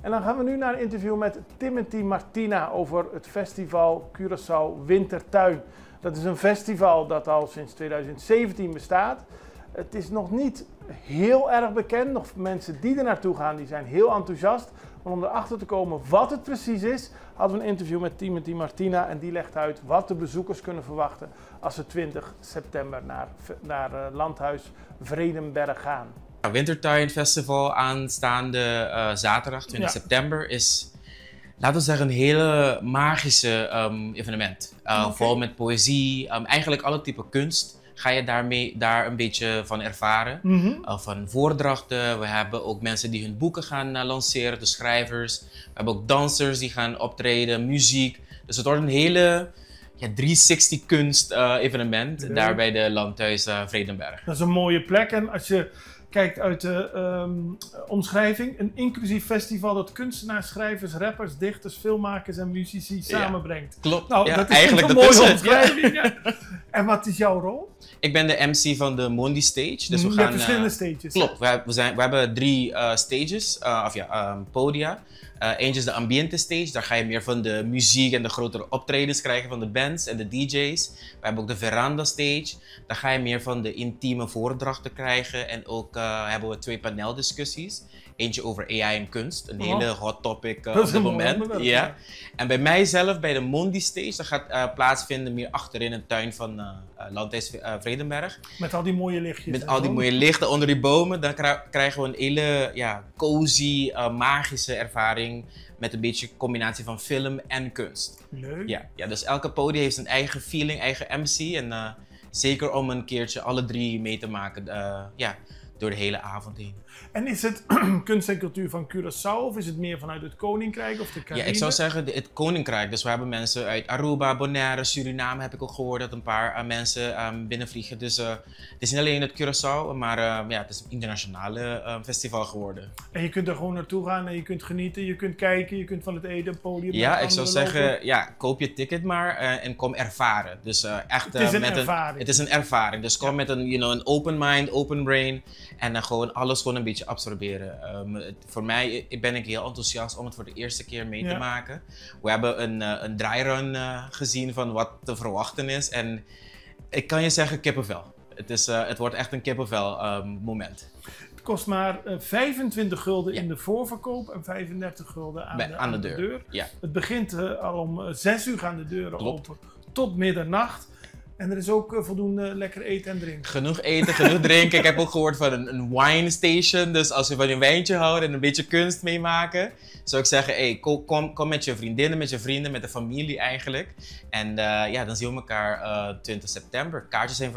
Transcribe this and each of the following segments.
En dan gaan we nu naar een interview met Timothy Martina over het festival Curaçao Wintertuin. Dat is een festival dat al sinds 2017 bestaat. Het is nog niet heel erg bekend. Nog mensen die er naartoe gaan, die zijn heel enthousiast. Maar om erachter te komen wat het precies is, hadden we een interview met Timothy Martina. En die legt uit wat de bezoekers kunnen verwachten als ze 20 september naar Landhuis Vredenberg gaan. Wintertuin Festival aanstaande zaterdag 20 september is, laten we zeggen, een hele magische evenement. Vol met poëzie, eigenlijk alle typen kunst ga je daar een beetje van ervaren. Van voordrachten, we hebben ook mensen die hun boeken gaan lanceren, de schrijvers. We hebben ook dansers die gaan optreden, muziek. Dus het wordt een hele 360 kunst evenement daar bij de Landhuis Vredenberg. Dat is een mooie plek en als je kijkt uit de omschrijving, een inclusief festival dat kunstenaars, schrijvers, rappers, dichters, filmmakers en muzici samenbrengt. Klopt. Nou, ja, dat is eigenlijk een mooie omschrijving. Ja. En wat is jouw rol? Ik ben de MC van de Mondi Stage. Dus we gaan verschillende stages. Klopt. We hebben 3 stages, podia. Eentje is de ambiente stage, daar ga je meer van de muziek en de grotere optredens krijgen van de bands en de DJ's. We hebben ook de veranda stage, daar ga je meer van de intieme voordrachten krijgen. En ook hebben we 2 paneldiscussies. Eentje over AI en kunst, een hele hot topic op dit moment. Ja. En bij mijzelf, bij de Mondi Stage, dat gaat plaatsvinden meer achterin een tuin van Landhuis Vredenberg. Met al die mooie lichtjes. Met al die mooie lichten onder die bomen, dan krijgen we een hele cozy, magische ervaring met een beetje combinatie van film en kunst. Leuk. Ja, dus elke podium heeft zijn eigen feeling, eigen MC en zeker om een keertje alle 3 mee te maken. Door de hele avond heen. En is het kunst en cultuur van Curaçao of is het meer vanuit het Koninkrijk of de Cariben? Ja, ik zou zeggen het Koninkrijk. Dus we hebben mensen uit Aruba, Bonaire, Suriname heb ik ook gehoord dat een paar mensen binnenvliegen. Dus het is niet alleen het Curaçao, maar het is een internationale festival geworden. En je kunt er gewoon naartoe gaan en je kunt genieten, je kunt kijken, je kunt van het ene podium naar Ja, het ik zou andere zeggen, lopen. koop je ticket maar en kom ervaren. Dus echt Het is een ervaring. Het is een ervaring. Dus kom met een open mind, open brain en dan gewoon alles een beetje absorberen. Voor mij ben ik heel enthousiast om het voor de eerste keer mee te maken. We hebben een draairun gezien van wat te verwachten is en ik kan je zeggen kippenvel. Het wordt echt een kippenvel moment. Het kost maar 25 gulden in de voorverkoop en 35 gulden aan de deur. Ja. Het begint al om 6 uur gaan de deuren open tot middernacht. En er is ook voldoende lekker eten en drinken. Genoeg eten, genoeg drinken. Ik heb ook gehoord van een wine station. Dus als je van een wijntje houdt en een beetje kunst meemaken, zou ik zeggen, kom met je vriendinnen, met je vrienden, met de familie eigenlijk. En dan zien we elkaar 20 september. Kaartjes zijn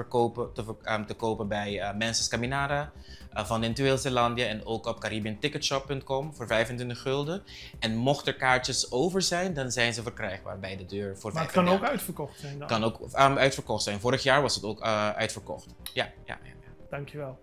te kopen bij Menses Caminara van Intueel Zeelandia en ook op CaribbeanTicketShop.com voor 25 gulden. En mocht er kaartjes over zijn, dan zijn ze verkrijgbaar bij de deur voor 35. Maar het kan ook uitverkocht zijn dan? Kan ook uitverkocht zijn. Vorig jaar was het ook uitverkocht. Ja. Dankjewel.